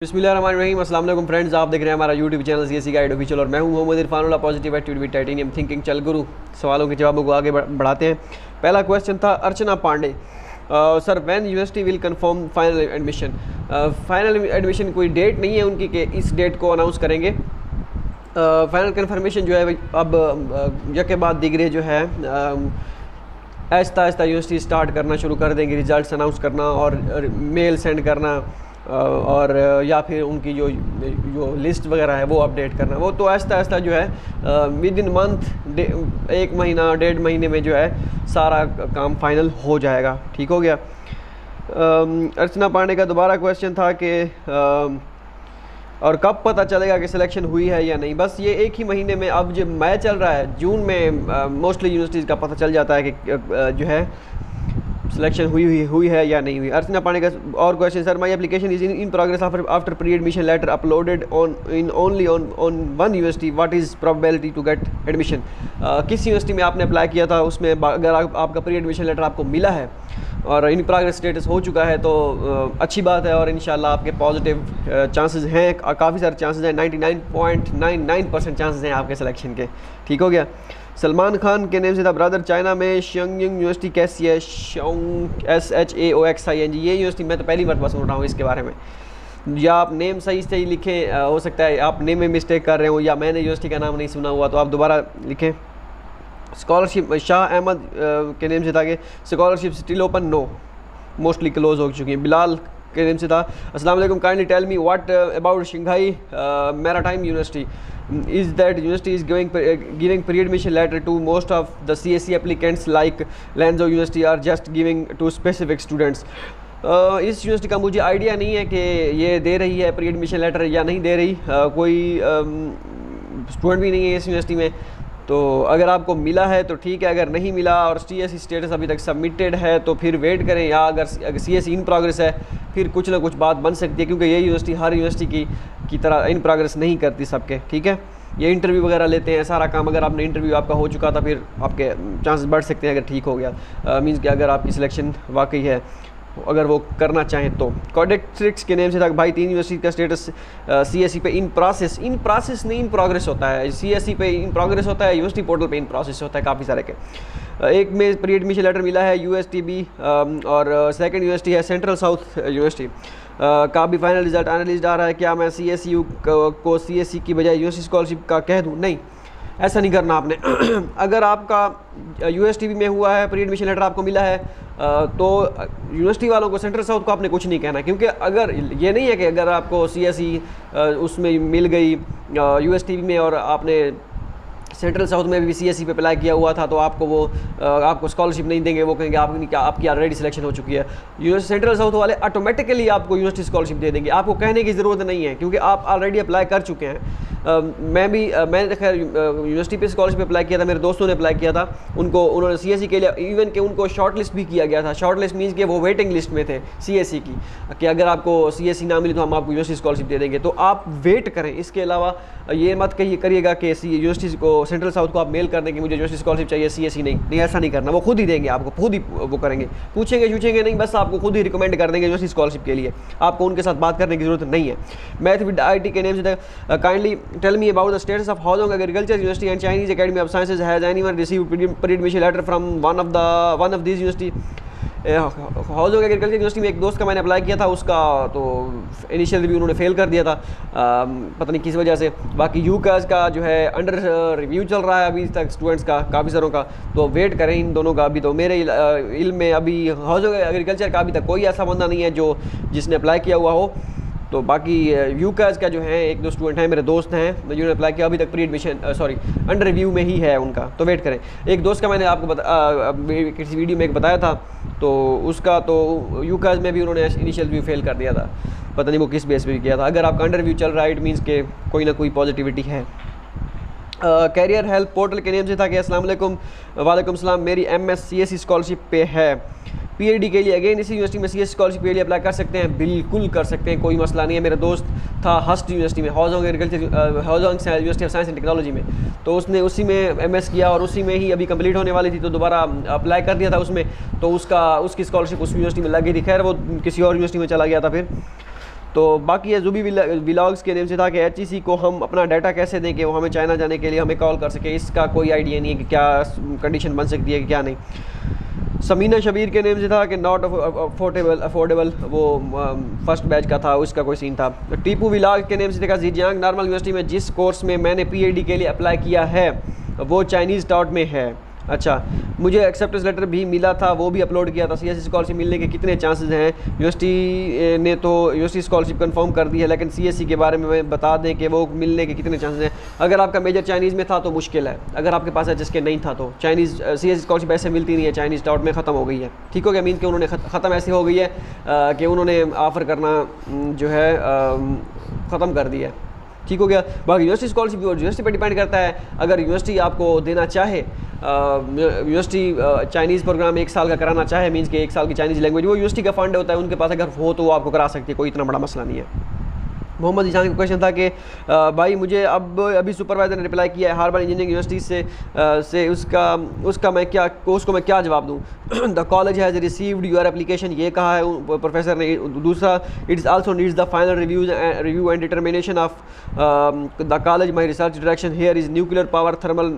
बिस्मिल्लाहिर्रहमानिर्रहीम। अस्सलाम वालेकुम फ्रेंड्स, आप देख रहे हैं हमारा YouTube channel CSC guide official और मैं हूं Mohammed Irfanullah, positive attitude with titanium thinking. चल गुरु, सवालों के जवाबों को आगे बढ़ाते हैं। पहला क्वेश्चन था Archana Pandey, sir when university will confirm final admission. Final admission कोई डेट नहीं है उनकी कि इस डेट को अनाउंस करेंगे। फाइनल कन्फर्मेशन जो है अब यके बाद दिगरे जो है आहिस्ता आहिस्ता यूनिवर्सिटी स्टार्ट करना शुरू कर देंगे, रिजल्ट्स अनाउंस करना और मेल सेंड करना और या फिर उनकी जो लिस्ट वगैरह है वो अपडेट करना। वो तो आहिस्ता आहिस्ता जो है विद इन मंथ, एक महीना 1.5 महीने में जो है सारा काम फाइनल हो जाएगा। ठीक हो गया। अर्चना पांडे का दोबारा क्वेश्चन था कि और कब पता चलेगा कि सिलेक्शन हुई है या नहीं। बस ये एक ही महीने में, अब जो मैच चल रहा है जून में मोस्टली यूनिवर्सिटीज़ का पता चल जाता है कि जो है सिलेक्शन हुई है या नहीं हुई। अर्चना पांडे का और question, sir my application is in progress after pre admission letter uploaded only on one university, what is probability to get admission. किस यूनिवर्सिटी में आपने अप्लाई किया था, उसमें अगर आपका प्री एडमिशन लेटर आपको मिला है और इन प्रोग्रेस स्टेटस हो चुका है तो अच्छी बात है और इंशाल्लाह आपके पॉजिटिव चांसेस हैं, काफ़ी सारे चांसेस हैं, 99.99% चांसेस हैं आपके सिलेक्शन के। ठीक हो गया। सलमान खान के नेम से था, ब्रदर चाइना में शंगयुंग यूनिवर्सिटी कैसी है? SHAOXING, ये यूनिवर्सिटी मैं तो पहली मरतबा सुन रहा हूँ इसके बारे में। या आप नेम सही से ही लिखें, हो सकता है आप नेम में मिस्टेक कर रहे हो या मैंने यूनिवर्सिटी का नाम नहीं सुना हुआ, तो आप दोबारा लिखें। स्कॉलरशिप शाह अहमद के नेम से था कि scholarship still open, no, mostly close हो चुकी है। बिलाल के नेम से था, अस्सलाम वालेकुम, kindly tell me what about Shanghai maritime university, is that university is giving pre-admission letter to most of the CSE applicants like Lanzhou University are just giving to specific students। इस university का मुझे idea नहीं है कि ये दे रही है pre admission letter या नहीं दे रही, कोई स्टूडेंट भी नहीं है इस यूनिवर्सिटी में, तो अगर आपको मिला है तो ठीक है, अगर नहीं मिला और CSE स्टेटस अभी तक सबमिटेड है तो फिर वेट करें, या अगर CSE इन प्रोग्रेस है फिर कुछ ना कुछ बात बन सकती है, क्योंकि ये यूनिवर्सिटी हर यूनिवर्सिटी की तरह इन प्रोग्रेस नहीं करती सबके। ठीक है, ये इंटरव्यू वगैरह लेते हैं सारा काम, अगर आपने इंटरव्यू आपका हो चुका था फिर आपके चांसेस बढ़ सकते हैं अगर ठीक हो गया, मीन्स कि अगर आपकी सिलेक्शन वाकई है, अगर वो करना चाहें तो। कॉडेक्ट्रिक्स के नेम से था, भाई 3 यूनिवर्सिटी का स्टेटस CSE पे इन प्रोसेस नहीं इन प्रोग्रेस होता है, CSE पे इन प्रोग्रेस होता है, यूनिवर्सिटी पोर्टल पे इन प्रोसेस होता है काफ़ी सारे के। एक में प्री एडमिशन लेटर मिला है USTB और सेकंड यूनिवर्सिटी है सेंट्रल साउथ यूनिवर्सिटी का भी फाइनल रिजल्ट एनालिस्ट आ रहा है। क्या मैं CSU को CSE की बजाय यूनिवर्सिटी स्कॉलरशिप का कह दूँ? नहीं, ऐसा नहीं करना आपने। अगर आपका USTB में हुआ है, प्री एडमिशन लेटर आपको मिला है, तो यूनिवर्सिटी वालों को, सेंट्रल साउथ को आपने कुछ नहीं कहना, क्योंकि अगर ये नहीं है कि अगर आपको CSE उसमें मिल गई USTB में और आपने सेंट्रल साउथ में भी CSE पे अप्लाई किया हुआ था तो आपको वो आपको स्कॉलरशिप नहीं देंगे, वो कहेंगे आपकी ऑलरेडी सिलेक्शन हो चुकी है। सेंट्रल साउथ वाले ऑटोमेटिकली आपको यूनिवर्सिटी स्कॉलरशिप दे देंगे, आपको कहने की ज़रूरत नहीं है, क्योंकि आप ऑलरेडी अप्लाई कर चुके हैं। मैंने खैर यूनिवर्सिटी पे स्कॉलरशिप अप्लाई किया था, मेरे दोस्तों ने अप्लाई किया था, उन्होंने CSE के लिए इवन कि उनको शॉर्ट लिस्ट भी किया गया था। शॉर्ट लिस्ट मीन्स कि वो वेटिंग लिस्ट में थे CSE की, कि अगर आपको CSE ना मिली तो हम आपको यूनिवर्सिटी स्कॉलरशिप दे देंगे, तो आप वेट करें। इसके अलावा ये मत करिएगा कि यूनिवर्सिटी को, सेंट्रल साउथ को आप मेल कर दें कि मुझे यूनिवर्सिटी स्कॉलरशिप चाहिए, CSE नहीं, ऐसा नहीं करना। वो खुद ही देंगे आपको, खुद ही वो करेंगे, पूछेंगे नहीं, बस आपको खुद ही रिकमेंड कर देंगे यूनिवर्सिटी स्कॉलरशिप के लिए, आपको उनके साथ बात करने की जरूरत नहीं है। मैथ विद IT के नेम से, kindly tell me about the status of Haozong Agriculture University and Chinese Academy of Sciences, has anyone received pre-admission letter from one of these university? Huazhong agriculture university में एक दोस्त का मैंने apply किया था, उसका तो इनिशियल रिव्यू उन्होंने फेल कर दिया था, पता नहीं किस वजह से। बाकी UCAS का जो है अंडर रिव्यू चल रहा है अभी तक स्टूडेंट्स का, काफ़ी सारों का, तो वेट करें इन दोनों का। अभी तो मेरे इल्म में अभी हाउजोंग एग्रीकल्चर का अभी तक कोई ऐसा बंदा नहीं है जिसने अप्लाई किया हुआ हो। तो बाकी UCAS का जो है 1-2 स्टूडेंट हैं, मेरे दोस्त हैं जिन्होंने अप्लाई किया, अभी तक प्री एडमिशन अंडर रिव्यू में ही है उनका, तो वेट करें। एक दोस्त का मैंने आपको किसी वीडियो में एक बताया था, तो उसका तो UCAS में भी उन्होंने इनिशियल रिव्यू फेल कर दिया था, पता नहीं वो किस बेस पे किया था। अगर आपका अंडर रिव्यू चल रहा है इट मीन्स के कोई ना कोई पॉजिटिविटी है। कैरियर हेल्प पोर्टल के नेम से था कि अस्सलाम वालेकुम, वालेकुम सलाम, मेरी MS CSE स्कॉलरशिप पे है, PhD के लिए अगेन इसी यूनिवर्सिटी में CSE स्कॉलरशिप के लिए अप्लाई कर सकते हैं? बिल्कुल कर सकते हैं, कोई मसला नहीं है। मेरा दोस्त था हस्ट यूनिवर्सिटी में, Huazhong university of science and technology में, तो उसने उसी में MS किया और उसी में ही अभी कंप्लीट होने वाली थी, तो दोबारा अप्लाई कर दिया था उसमें, तो उसकी स्कॉलरशिप उस यूनिवर्सिटी में लग गई थी। खैर वो किसी और यूनिवर्सिटी में चला गया था फिर, तो बाकी है जुबी व्लॉग्स के नेम से था कि HEC को हम अपना डाटा कैसे दें कि वो हमें चाइना जाने के लिए हमें कॉल कर सके, इसका कोई आइडिया नहीं है कि क्या कंडीशन बन सकती है कि क्या नहीं। समीना शबीर के नेम से था कि नॉट अफोर्डेबल, वो फर्स्ट बैच का था, उसका कोई सीन था। टीपू व्लॉग के नेम से था जीजियांग नॉर्मल यूनिवर्सिटी में जिस कोर्स में मैंने PhD के लिए अप्लाई किया है वो चाइनीज़ टॉट में है। अच्छा, मुझे एक्सेप्टेंस लेटर भी मिला था, वो भी अपलोड किया था। CSE स्कॉलरशिप मिलने के कितने चांसेस हैं? यूनिवर्सिटी ने तो यूनिवर्सिटी स्कॉलरशिप कंफर्म कर दी है, लेकिन CSE के बारे में बता दें कि वो मिलने के कितने चांसेस हैं। अगर आपका मेजर चाइनीज़ में था तो मुश्किल है, अगर आपके पास HSK नहीं था तो चाइनीज़ CSE स्कॉलरशिप ऐसे मिलती नहीं है, चाइनीज़ टाउट में ख़त्म हो गई है। ठीक हो गया, मीन कि उन्होंने ख़त्म ऐसे हो गई है कि उन्होंने ऑफ़र करना जो है ख़त्म कर दिया है। ठीक हो गया। बाकी यूनिवर्सिटी स्कॉलरशिप यूनिवर्सिटी पर डिपेंड करता है। अगर यूनिवर्सिटी आपको देना चाहे, यूनिवर्सिटी चाइनीज़ प्रोग्राम 1 साल का कराना चाहे, मीन्स कि 1 साल की चाइनीज़ लैंग्वेज, वो यूनिवर्सिटी का फंड होता है उनके पास, अगर हो तो वो आपको करा सकती है, कोई इतना बड़ा मसला नहीं है। मोहम्मद ईशान का क्वेश्चन था कि भाई मुझे अभी सुपरवाइज़र ने रिप्लाई किया है हार्वर्ड इंजीनियरिंग यूनिवर्सिटी से उसको मैं क्या जवाब दूँ? The college has received your application, ये कहा है प्रोफेसर ने। दूसरा, it is also needs the final review and determination of the college my research direction here is nuclear power thermal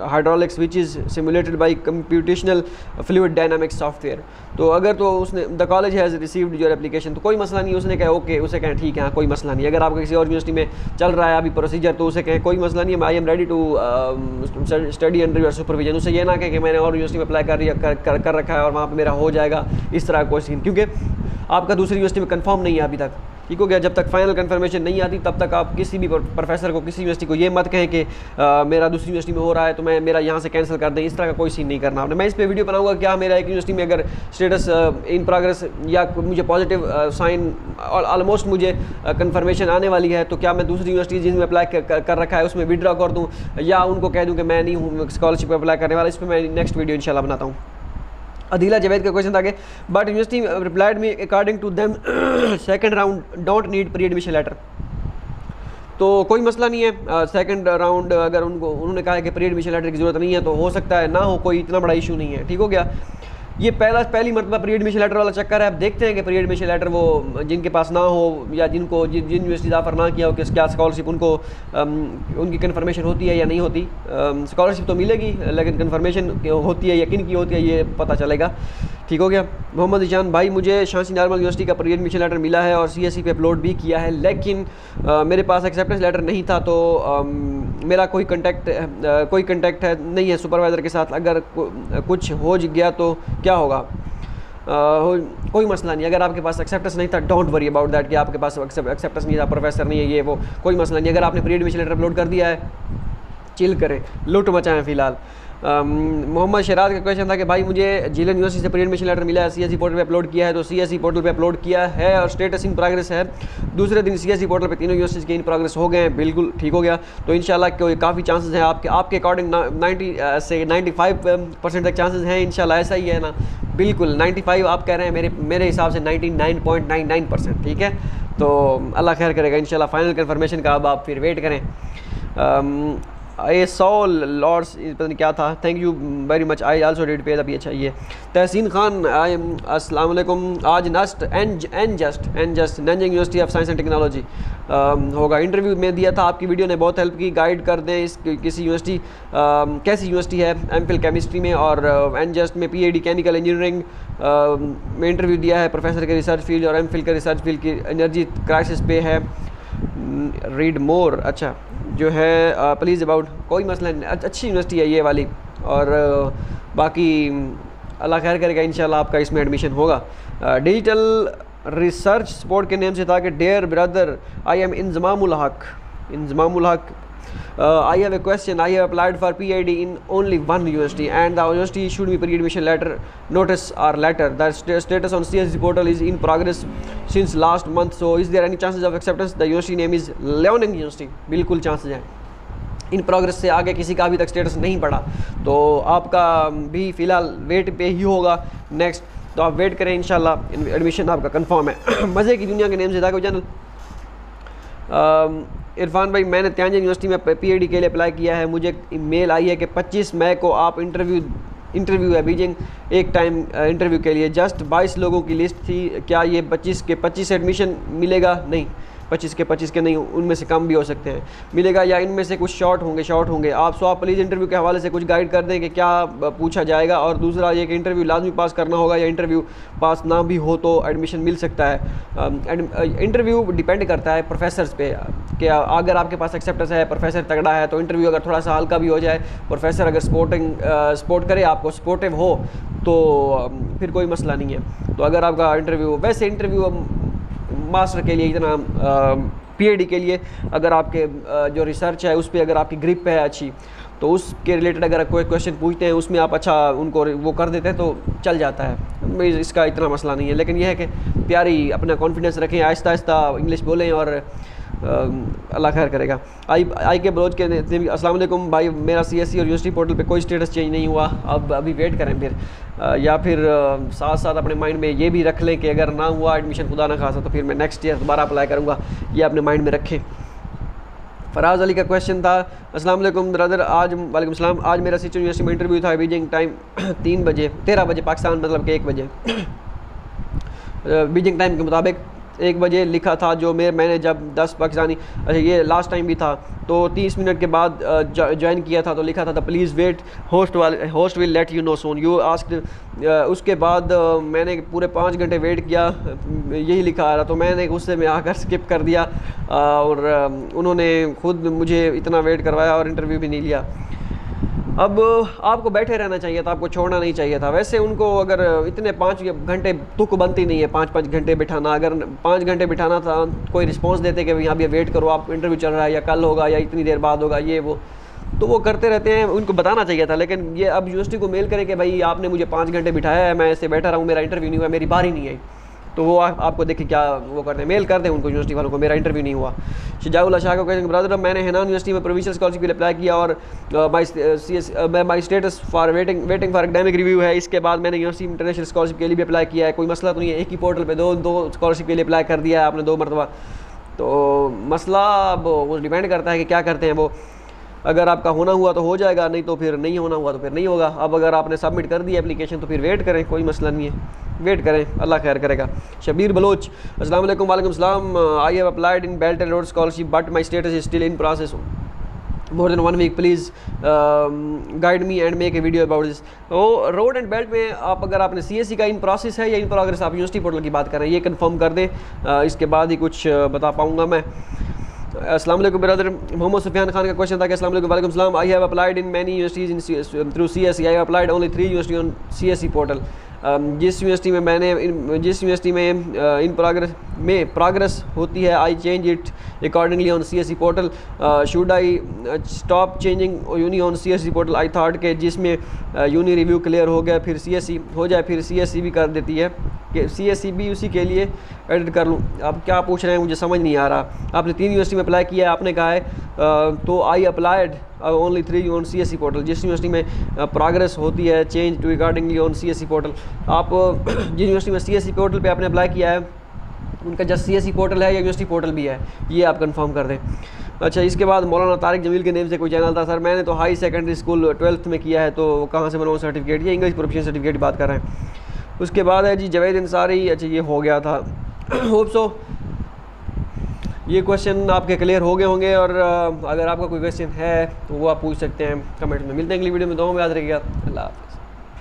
hydraulics which is simulated by computational fluid dynamics software. तो अगर तो उसने the college has received your application तो कोई मसला नहीं, उसने कहा ओके, उसे कहें ठीक है, हाँ कोई मसला नहीं। अगर आपका किसी और यूनिवर्सिटी में चल रहा है अभी प्रोसीजर तो उसे कहें कोई मसला नहीं है, I am ready to study under your supervision. उसे ये ना कहे कि मैंने और यूनिवर्सिटी में अप्लाई कर रखा है और वहाँ पे मेरा हो जाएगा, इस तरह का कोई सीन, क्योंकि आपका दूसरी यूनिवर्सिटी में कंफर्म नहीं है अभी तक। ठीक हो गया, जब तक फाइनल कंफर्मेशन नहीं आती तब तक आप किसी भी प्रोफेसर को, किसी यूनिवर्सिटी को ये मत कहें कि मेरा दूसरी यूनिवर्सिटी में हो रहा है तो मैं मेरा यहाँ से कैंसिल कर दें, इस तरह का कोई सीन नहीं करना आपने। मैं इस पर वीडियो बनाऊंगा क्या मेरा एक यूनिवर्सिटी में अगर स्टेटस इन प्रोग्रेस या मुझे पॉजिटिव साइन और ऑलमोस्ट मुझे कंफर्मेशन आने वाली है तो क्या मैं दूसरी यूनिवर्सिटी जिसमें अप्लाई कर रखा है उसमें विड्रॉ कर दूँ या उनको कह दूँ कि मैं नहीं हूँ स्कॉलरशिप पर अप्लाई करने वाला। इस पर मैं नेक्स्ट वीडियो इंशाल्लाह बनाता हूँ। अदीला जावेद का क्वेश्चन था कि but university replied me according to them second round don't need pre admission letter. तो कोई मसला नहीं है, सेकंड राउंड अगर उन्होंने कहा है कि प्री एडमिशन लेटर की ज़रूरत नहीं है तो हो सकता है ना हो, कोई इतना बड़ा इशू नहीं है। ठीक हो गया, ये पहली मरतबा प्री एडमिशन लेटर वाला चक्कर है। अब देखते हैं कि प्री एडमिशन लेटर वो जिनके पास ना हो या जिन यूनिवर्सिटी ऑफर ना किया हो कि क्या स्कॉलरशिप उनको उनकी कन्फर्मेशन होती है या नहीं होती। स्कॉलरशिप तो मिलेगी लेकिन कन्फर्मेशन होती है या किन की होती है ये पता चलेगा। ठीक हो गया। मोहम्मद ईशान, भाई मुझे शांसी नॉर्मल यूनिवर्सिटी का प्री एडमिशन लेटर मिला है और CSE पे अपलोड भी किया है, लेकिन मेरे पास एक्सेप्टेंस लेटर नहीं था तो मेरा कोई कंटेक्ट है नहीं है सुपरवाइज़र के साथ। अगर कुछ हो गया तो क्या होगा? कोई मसला नहीं, अगर आपके पास एक्सेप्टेंस नहीं था डोंट वरी अबाउट दैट कि आपके पास एक्सेप्टेंस नहीं था, प्रोफेसर नहीं है, ये वो कोई मसला नहीं। अगर आपने प्री एडमिशन लेटर अपलोड कर दिया है चिल करें, लुट मचाएं फ़िलहाल। मोहम्मद शराज का क्वेश्चन था कि भाई मुझे जिलन यूनिवर्सिटी से प्री एडमिशन लेटर मिला है, CSE पोर्टल पे अपलोड किया है, तो CSE पोर्टल पे अपलोड किया है और स्टेटस इन प्रोग्रेस है। दूसरे दिन CSE पोर्टल पे तीनों यूनिवर्सिटीज़ के इन प्रोग्रेस हो गए हैं, बिल्कुल ठीक हो गया। तो इंशाल्लाह कोई काफ़ी चांसेस हैं आपके अकॉर्डिंग 90 से 95% तक चांसेस हैं, इंशाल्लाह ऐसा ही है ना? बिल्कुल 95 आप कह रहे हैं, मेरे हिसाब से 99.99%। ठीक है, तो अल्लाह खैर करेगा इंशाल्लाह। फाइनल कन्फर्मेशन का अब आप फिर वेट करें। ये 100 लॉर्ड्स पता नहीं क्या था, thank you very much, I also did pay. अभी अच्छा ये तहसीन खान, अस्सलाम वालेकुम। आज एन just Nanjing university of science and technology होगा, इंटरव्यू में दिया था, आपकी वीडियो ने बहुत हेल्प की, गाइड कर दें इस किसी यूनिवर्सिटी कैसी यूनिवर्सिटी है। MPhil केमिस्ट्री में और एन जस्ट में PhD केमिकल इंजीनियरिंग में इंटरव्यू दिया है, प्रोफेसर के रिसर्च फील्ड और MPhil के रिसर्च फील्ड की एनर्जी क्राइसिस पे है। रीड मोर, अच्छा जो है प्लीज़ अबाउट, कोई मसला नहीं, अच्छी यूनिवर्सिटी है ये वाली। और बाकी अल्लाह खैर करेगा, इंशाल्लाह आपका इसमें एडमिशन होगा। डिजिटल रिसर्च सपोर्ट के नेम से था कि dear brother I am Inzamamul Haq, I have a question. I have applied for PhD in only one university and the university issued me pre-admission notice or letter. The status on CSE portal is in progress since last month. So is there any chances of acceptance? The university name is Liaoning University. बिल्कुल chances हैं। In progress से आगे किसी का अभी तक status नहीं पड़ा तो आपका भी फ़िलहाल वेट पे ही होगा नेक्स्ट, तो आप वेट करें, इंशाल्लाह एडमिशन आपका कंफर्म है। मज़े की दुनिया के नेम से था कोई चैनल। इरफान भाई, मैंने त्यानजिन यूनिवर्सिटी में PhD के लिए अप्लाई किया है, मुझे मेल आई है कि 25 मई को आप इंटरव्यू इंटरव्यू है बीजिंग एक टाइम इंटरव्यू के लिए। जस्ट 22 लोगों की लिस्ट थी। क्या ये 25 के 25 एडमिशन मिलेगा? नहीं, 25 के नहीं, उनमें से कम भी हो सकते हैं। मिलेगा या इनमें से कुछ शॉर्ट होंगे। आप प्लीज़ इंटरव्यू के हवाले से कुछ गाइड कर दें कि क्या पूछा जाएगा। और दूसरा ये कि इंटरव्यू लाजमी पास करना होगा या इंटरव्यू पास ना भी हो तो एडमिशन मिल सकता है। इंटरव्यू डिपेंड करता है प्रोफेसर्स पे कि अगर आपके पास एक्सेप्टेंस है, प्रोफेसर तगड़ा है, तो इंटरव्यू अगर थोड़ा सा हल्का भी हो जाए, प्रोफेसर अगर सपोर्ट करे, आपको सपोर्टिव हो, तो फिर कोई मसला नहीं है। तो अगर आपका इंटरव्यू मास्टर के लिए इतना पीएचडी के लिए अगर आपके जो रिसर्च है उस पर अगर आपकी ग्रिप है अच्छी, तो उसके रिलेटेड अगर कोई क्वेश्चन पूछते हैं उसमें आप अच्छा उनको वो कर देते हैं तो चल जाता है, इसका इतना मसला नहीं है। लेकिन यह है कि प्यारी अपना कॉन्फिडेंस रखें, आहिस्ता आहिस्ता इंग्लिश बोलें और अल्लाह खैर करेगा। आई के बलोच के अस्सलाम वालेकुम भाई, मेरा सीएससी और यूनिवर्सिटी पोर्टल पे कोई स्टेटस चेंज नहीं हुआ, अब अभी वेट करें फिर, या फिर साथ साथ अपने माइंड में ये भी रख लें कि अगर ना हुआ एडमिशन खुदा ना खासा तो फिर मैं नेक्स्ट ईयर दोबारा अप्लाई करूँगा, ये अपने माइंड में रखें। फराज अली का क्वेश्चन था, अस्सलाम वालेकुम ब्रदर, वालेकुम सलाम, आज मेरा सिचुएशन यूनिवर्सिटी में इंटरव्यू था, बीजिंग टाइम 13 बजे पाकिस्तान, मतलब कि 1 बजे बीजिंग टाइम के मुताबिक 1 बजे लिखा था, जो मैंने जब 10 पाकिस्तानी, अच्छा ये लास्ट टाइम भी था, तो 30 मिनट के बाद ज्वाइन किया था, तो लिखा था the please wait, host will let you know soon, you asked. उसके बाद मैंने पूरे 5 घंटे वेट किया, यही लिखा आ रहा, तो मैंने गुस्से में आकर स्किप कर दिया और उन्होंने खुद मुझे इतना वेट करवाया और इंटरव्यू भी नहीं लिया। अब आपको बैठे रहना चाहिए था, आपको छोड़ना नहीं चाहिए था। वैसे उनको अगर इतने 5 घंटे तुक बनती नहीं है 5-5 घंटे बिठाना, अगर 5 घंटे बिठाना था, कोई रिस्पांस देते कि भाई अभी वेट करो, आप इंटरव्यू चल रहा है या कल होगा या इतनी देर बाद होगा, ये वो, तो वो करते रहते हैं, उनको बताना चाहिए था। लेकिन ये अब यूनिवर्सिटी को मेल करें कि भाई आपने मुझे 5 घंटे बिठाया है, मैं ऐसे बैठा रहा हूँ, मेरा इंटरव्यू नहीं हुआ, मेरी बारी नहीं आई, तो वो आपको देखें क्या वो करते हैं, मेल कर दें उनको यूनिवर्सिटी वालों को, मेरा इंटरव्यू नहीं हुआ। शजाउल्लाह शाह को कहते हैं ब्रदर, मैंने हेनान यूनिवर्सिटी में प्रोविंशियल स्कॉलरशिप के लिए अप्लाई किया और my status for waiting for academic review है। इसके बाद मैंने यूनिवर्सिटी इंटरनेशनल स्कॉलरशिप के लिए भी अप्लाई किया है, कोई मसला तो नहीं है, एक ही पोर्टल पर दो स्कॉलरशिप के लिए अप्लाई कर दिया है आपने 2 मरतबा। तो मसला अब वो डिपेंड करता है कि क्या करते हैं वो, अगर आपका होना हुआ तो हो जाएगा, नहीं तो फिर नहीं होना हुआ तो फिर नहीं होगा। अब अगर आपने सबमिट कर दी एप्लीकेशन तो फिर वेट करें, कोई मसला नहीं है, वेट करें, अल्लाह खैर करेगा। शबीर बलोच, अस्सलाम वालेकुम, वालेकुम सलाम, I have applied in belt and road scholarship but my status is still in process more than 1 week, please guide me and make a video about this. तो रोड एंड बेल्ट में आप अगर आपने CSC का in process है या in progress, आप university portal की बात कर रहे हैं, ये कंफर्म कर दें, इसके बाद ही कुछ बता पाऊँगा मैं। अस्सलाम वालेकुम ब्रदर, मोहम्मद सुफियान खान का क्वेश्चन था कि अस्सलाम वालेकुम, वालेकुम सलाम, I have applied in many universities in through CSC, I have applied only 3 university on CSC portal. जिस यूनिवर्सिटी में इन प्रोग्रेस होती है, I change it accordingly on CSC portal, should I stop changing uni on CSC portal, I thought के जिसमें uni review clear हो गया फिर CSC हो जाए, फिर सीएससी भी कर देती है कि सीएससी भी उसी के लिए एडिट कर लूँ। आप क्या पूछ रहे हैं मुझे समझ नहीं आ रहा। आपने 3 यूनिवर्सिटी में अप्लाई किया है, आपने कहा है तो I applied only 3 on CSC portal, जिस यूनिवर्सिटी में प्रोग्रेस होती है change to accordingly on CSC portal. आप जिस यूनिवर्सिटी में सीएससी पोर्टल पे आपने अप्लाई किया है उनका जस्ट सीएससी पोर्टल है या यूनिवर्सिटी पोर्टल भी है, ये आप कंफर्म कर दें। अच्छा, इसके बाद मौलाना तारिक जमील के नेम से कोई चैनल था, सर मैंने तो हाई सेकेंडरी स्कूल 12th में किया है, तो कहाँ से बनाऊँ सर्टिफिकेट, ये इंग्लिश प्रोफेशनल सर्टिफिकेट की बात कर रहे हैं। उसके बाद है जी जावेद अंसारी, अच्छा ये हो गया था, होप सो ये क्वेश्चन आपके क्लियर हो गए होंगे, और अगर आपका कोई क्वेश्चन है तो वो आप पूछ सकते हैं कमेंट में। मिलते हैं अगली वीडियो में, दुआ में याद रखिएगा, अल्लाह हाफ़िज़।